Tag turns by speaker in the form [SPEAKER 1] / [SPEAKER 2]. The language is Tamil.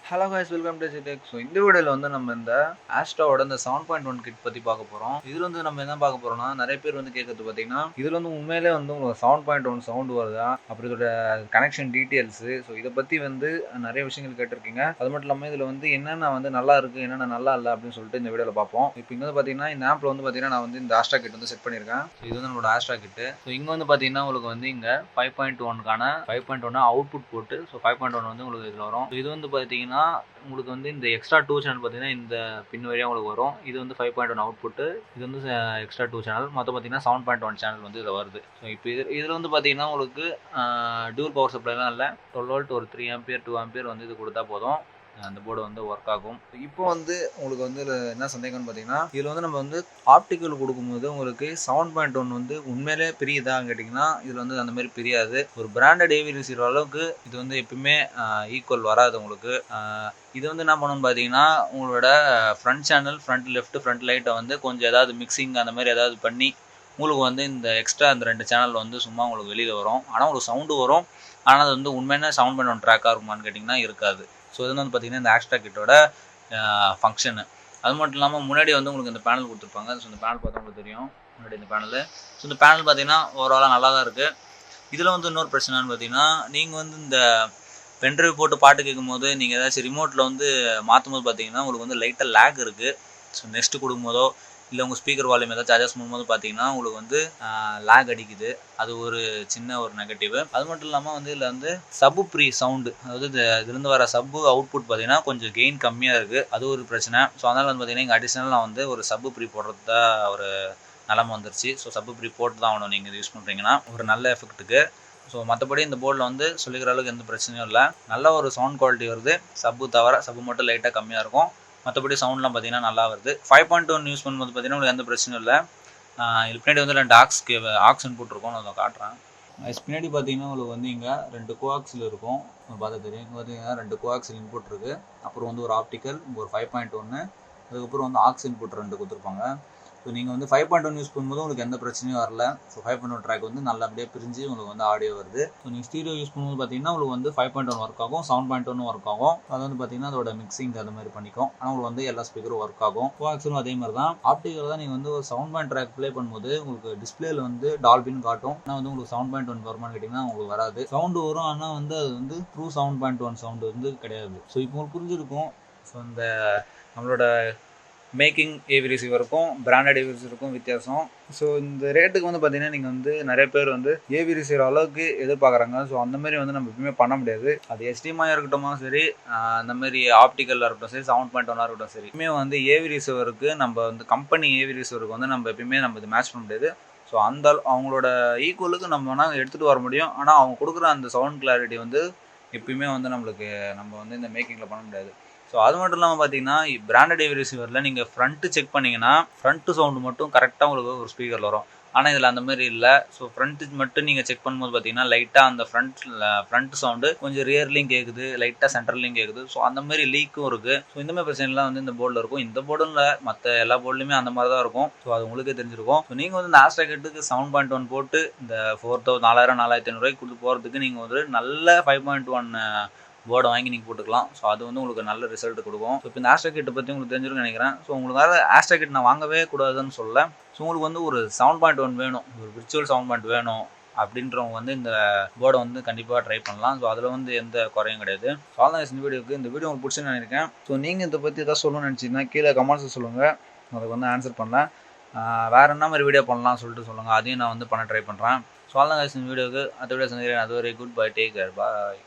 [SPEAKER 1] Hello guys, welcome to Tech. So இந்த வீடியோல வந்து நம்ம இந்த ஆஸ்ட்ராவோட இந்த 7.1 கிட் பத்தி பார்க்க போறோம். இதுல வந்து நம்ம என்ன பார்க்க போறோம்னா நிறைய பேர் வந்து கேக்குறது பாத்தீங்கன்னா இதுல வந்து உண்மையிலே வந்து உங்களுக்கு 7.1 சவுண்ட் வருதா அப்படி இதோட கனெக்ஷன் டீடைல்ஸ் ஸோ இதை பத்தி வந்து நிறைய விஷயங்கள் கேட்டிருக்கீங்க. அது மட்டும் இல்லாமல் இதுல வந்து என்னென்ன வந்து நல்லா இருக்கு என்னென்ன நல்லா இல்லை அப்படின்னு சொல்லிட்டு இந்த வீடியோல பார்ப்போம். இப்போ இங்க வந்து பாத்தீங்கன்னா இந்த ஆப்ல வந்து பாத்தீங்கன்னா நான் வந்து இந்த ஆஸ்ட்ரா கிட் வந்து செட் பண்ணியிருக்கேன். ஸோ இது வந்து நம்மளோட ஆஸ்ட்ரா கிட். ஸோ இங்க வந்து பாத்தீங்கன்னா உங்களுக்கு வந்து இங்க 5.1க்கான 5.1 அவுட்புட் போட்டு ஸோ 5.1 வந்து உங்களுக்கு இதுல வரும். இது வந்து பாத்தீங்கன்னா உங்களுக்கு வந்து இந்த எக்ஸ்ட்ரா 2 சேனல் பார்த்தீங்கன்னா இந்த பின் வழியாக உங்களுக்கு வரும். இது வந்து 5.1 அவுட்புட்டு, இது வந்து எக்ஸ்ட்ரா 2 சேனல், மொத்தம் பார்த்தீங்கன்னா 7.1 சேனல் வந்து இதில் வருது. ஸோ இப்போ இதில் வந்து பார்த்தீங்கன்னா உங்களுக்கு டியூல் பவர் சப்ளைலாம் இல்லை, 12 வோல்ட் ஒரு 3 ஆம்பியர் 2 ஆம்பியர் வந்து இது கொடுத்தா போதும், அந்த போர்டு வந்து ஒர்க் ஆகும். இப்போ வந்து உங்களுக்கு வந்து என்ன சந்தேகம்னு பார்த்தீங்கன்னா இதில் வந்து நம்ம வந்து ஆப்டிக்கல் கொடுக்கும்போது உங்களுக்கு 7.1 வந்து உண்மையிலே பிரியுதான்னு கேட்டிங்கன்னா இதில் வந்து அந்த மாதிரி பிரியாது. ஒரு பிராண்டட் ஏவி ரிசீவர் அளவுக்கு இது வந்து எப்பயுமே ஈக்குவல் வராது உங்களுக்கு. இது வந்து என்ன பண்ணணும்னு பார்த்தீங்கன்னா உங்களோட front channel, front left, front லைட்டை வந்து கொஞ்சம் ஏதாவது மிக்சிங் அந்த மாதிரி ஏதாவது பண்ணி உங்களுக்கு வந்து இந்த எக்ஸ்ட்ரா இந்த 2 சேனல் வந்து சும்மா உங்களுக்கு வெளியில் வரும். ஆனால் உங்களுக்கு சவுண்டு வரும், ஆனால் அது வந்து உண்மையான 7.1 ட்ராக்காக இருக்குமான்னு கேட்டிங்கன்னா இருக்காது. ஸோ இது வந்து பார்த்தீங்கன்னா இந்த ஆஸ்ட்ரா கிட்டோட ஃபங்க்ஷனு. அது மட்டும் இல்லாமல் முன்னாடி வந்து உங்களுக்கு இந்த பேனல் கொடுத்துருப்பாங்க. ஸோ இந்த பேனல் பார்த்தா உங்களுக்கு தெரியும் முன்னாடி இந்த பேனல். ஸோ இந்த பேனல் பார்த்தீங்கன்னா ஓவராலாக நல்லா தான் இருக்குது. இதில் வந்து இன்னொரு பிரச்சனைன்னு பார்த்தீங்கன்னா நீங்கள் வந்து இந்த பென்ட்ரைவ் போட்டு பாட்டு கேட்கும்போது நீங்கள் ஏதாச்சும் ரிமோட்டில் வந்து மாற்றும் போது பார்த்தீங்கன்னா உங்களுக்கு வந்து லைட்டாக லேக் இருக்குது. ஸோ நெக்ஸ்ட்டு கொடுக்கும்போதோ இல்லை உங்கள் ஸ்பீக்கர் வால்யூம் ஏதாச்சும் அட்ஜஸ்ட் பண்ணும்போது பார்த்தீங்கன்னா உங்களுக்கு வந்து லேக் அடிக்குது. அது ஒரு சின்ன ஒரு நெகட்டிவ். அது மட்டும் இல்லாமல் வந்து இதில் வந்து சப்பு ப்ரீ சவுண்டு, அதாவது இதுலேருந்து வர சப்பு அவுட்புட் பார்த்தீங்கன்னா கொஞ்சம் கெயின் கம்மியாக இருக்குது. அது ஒரு பிரச்சனை. ஸோ அதனால் வந்து பார்த்தீங்கன்னா இங்கே அடிஷ்னல் நான் வந்து ஒரு சப்பு ப்ரீ போடுறது தான் ஒரு நிலமை வந்துருச்சு. ஸோ சப்பு ப்ரீ போட்டு தான் ஆகணும் நீங்கள் யூஸ் பண்ணுறீங்கன்னா ஒரு நல்ல எஃபெக்ட்டுக்கு. ஸோ மற்றபடி இந்த போர்டில் வந்து சொல்லிக்கிற அளவுக்கு எந்த பிரச்சனையும் இல்லை. நல்ல ஒரு சவுண்ட் குவாலிட்டி வருது. சப்பு தவிர, சப்பு மட்டும் லைட்டாக கம்மியாக இருக்கும், மற்றபடி சவுண்ட்லாம் பார்த்தீங்கன்னா நல்லா வருது. 5.1 யூஸ் பண்ணும்போது பார்த்தீங்கன்னா உங்களுக்கு எந்த பிரச்சனையும் இல்லை. இது பின்னாடி வந்து 2 ஆக்ஸ் இன்புட் இருக்கும், நான் அதை காட்டுறேன். பின்னாடி பார்த்தீங்கன்னா உங்களுக்கு வந்து இங்கே 2 கோஆக்ஸில் இருக்கும், பார்த்தா தெரியும். இங்கே பார்த்தீங்கன்னா 2 கோஆக்ஸில் இன்புட் இருக்குது. அப்புறம் வந்து ஒரு ஆப்டிக்கல், ஒரு 5.1, அதுக்கப்புறம் வந்து ஆக்ஸ் இன்புட் 2 கொடுத்துருப்பாங்க. ஸோ நீங்கள் வந்து 5.1 யூஸ் பண்ணும்போது உங்களுக்கு எந்த பிரச்சனையும் வரல. ஸோ 5.1 ட்ராக் வந்து நல்லபடியாக பிரிஞ்சு உங்களுக்கு வந்து ஆடியோ வருது. ஸோ நீங்கள் ஸ்டீரியோ யூஸ் பண்ணும்போது பார்த்தீங்கன்னா உங்களுக்கு வந்து 5.1 ஒர்க் ஆகும், 7.1 ஒர்க் ஆகும். அது வந்து பார்த்தீங்கன்னா அதோட மிக்சிங் அது மாதிரி பண்ணிக்கும். ஆனால் உங்களுக்கு வந்து எல்லா ஸ்பீக்கரும் ஒர்க் ஆகும். கோஆக்ஸிலும் அதே மாதிரி தான். ஆப்டிக்கல் தான் நீங்கள் வந்து ஒரு 7.1 ட்ராக் ப்ளே பண்ணும்போது உங்களுக்கு டிஸ்பிளேல வந்து டால்பின்னு காட்டும். ஆனால் வந்து உங்களுக்கு 7.1 வருமானு கேட்டிங்கன்னா உங்களுக்கு வராது. சவுண்டு வரும், ஆனால் வந்து அது வந்து ட்ரூ 7.1 சவுண்டு வந்து கிடையாது. ஸோ இப்போ உங்களுக்கு புரிஞ்சிருக்கும். ஸோ இந்த நம்மளோட மேக்கிங் ஏவி ரிசீவருக்கும் பிராண்டட் ஏவி ரிசீவருக்கும் வித்தியாசம். ஸோ இந்த ரேட்டுக்கு வந்து பார்த்தீங்கன்னா நீங்கள் வந்து நிறைய பேர் வந்து ஏவி ரிசீவர் அளவுக்கு எதிர்பார்க்குறாங்க. ஸோ அந்த மாதிரி வந்து நம்ம எப்பவுமே பண்ண முடியாது. அது எஸ்டிஎம்ஐ இருக்கட்டும் சரி, அந்த மாதிரி ஆப்டிக்கலாக இருக்கட்டும் சரி, 7.1 இருக்கட்டும் சரி, எப்பவுமே வந்து ஏவி ரிசீவருக்கு நம்ம வந்து கம்பெனி ஏவி ரிசீவருக்கு வந்து நம்ம எப்பயுமே நம்ம இது மேட்ச் பண்ண முடியாது. ஸோ அந்த அவங்களோட ஈக்குவலுக்கு நம்ம வேணால் எடுத்துகிட்டு வர முடியும். ஆனால் அவங்க கொடுக்குற அந்த சவுண்ட் கிளாரிட்டி வந்து எப்பயுமே வந்து நம்மளுக்கு நம்ம வந்து இந்த மேக்கிங்கில் பண்ண முடியாது. ஸோ அது மட்டும் இல்லாமல் பார்த்தீங்கன்னா பிராண்டட் ஏவி ரிசீவரில் நீங்கள் ஃப்ரண்ட்டு செக் பண்ணிங்கன்னா ஃப்ரண்ட்டு சவுண்டு மட்டும் கரெக்டாக உங்களுக்கு ஒரு ஸ்பீக்கரில் வரும். ஆனால் இதில் அந்த மாதிரி இல்லை. ஸோ ஃப்ரண்ட்டு மட்டும் நீங்கள் செக் பண்ணும்போது பார்த்தீங்கன்னா லைட்டாக அந்த ஃப்ரண்ட் சவுண்டு கொஞ்சம் ரியர்லையும் கேட்குது, லைட்டாக சென்டர்லையும் கேட்குது. ஸோ அந்த மாதிரி லீக்கும் இருக்குது. ஸோ இந்த மாதிரி பிரச்சனைலாம் வந்து இந்த போர்டில் இருக்கும். இந்த போர்டும் இல்லை, மற்ற எல்லா போர்ட்லையுமே அந்த மாதிரி தான் இருக்கும். ஸோ அது உங்களுக்கே தெரிஞ்சிருக்கும். ஸோ நீங்கள் வந்து இந்த ஆஸ்ட்ரா கிட்டுக்கு 7.1 போட்டு இந்த 4000 4500 கொடுத்து போகிறதுக்கு நீங்கள் வந்து நல்ல 5.1 போர்டை வாங்கி நீங்கள் போட்டுக்கலாம். ஸோ அது வந்து உங்களுக்கு நல்ல ரிசல்ட் கொடுக்கும். ஸோ இப்போ இந்த ஆஸ்ட்ரா கிட்டை பற்றி உங்களுக்கு தெரிஞ்சிருக்குன்னு நினைக்கிறேன். ஸோ உங்களுக்கு ஆஸ்ட்ரா கிட் நான் வாங்கவே கூடாதுன்னு சொல்ல. ஸோ உங்களுக்கு வந்து ஒரு 7.1 வேணும், ஒரு விர்ச்சுவல் 7.1 வேணும் அப்படின்றவங்க வந்து இந்த போர்டை வந்து கண்டிப்பாக ட்ரை பண்ணலாம். ஸோ அதில் வந்து எந்த குறையும் கிடையாது. ஸோ அதான் இந்த வீடியோ உங்களுக்கு பிடிச்சுன்னு நினைக்கிறேன். ஸோ நீங்கள் இதை பற்றி எதாவது சொல்லணும்னு நினச்சிங்கன்னா கீழே கமெண்ட்ஸில் சொல்லுங்கள், அதுக்கு வந்து ஆன்சர் பண்ணலாம். வேறு என்ன மாதிரி வீடியோ பண்ணலாம்னு சொல்லிட்டு சொல்லுங்கள், அதையும் நான் வந்து பண்ண ட்ரை பண்ணுறேன். ஸோ அதான் இந்த வீடியோவுக்கு அடுத்த வீடியோ சந்திக்கிறேன். அது ஒரு குட் பை, டேக் கேர், பாய்.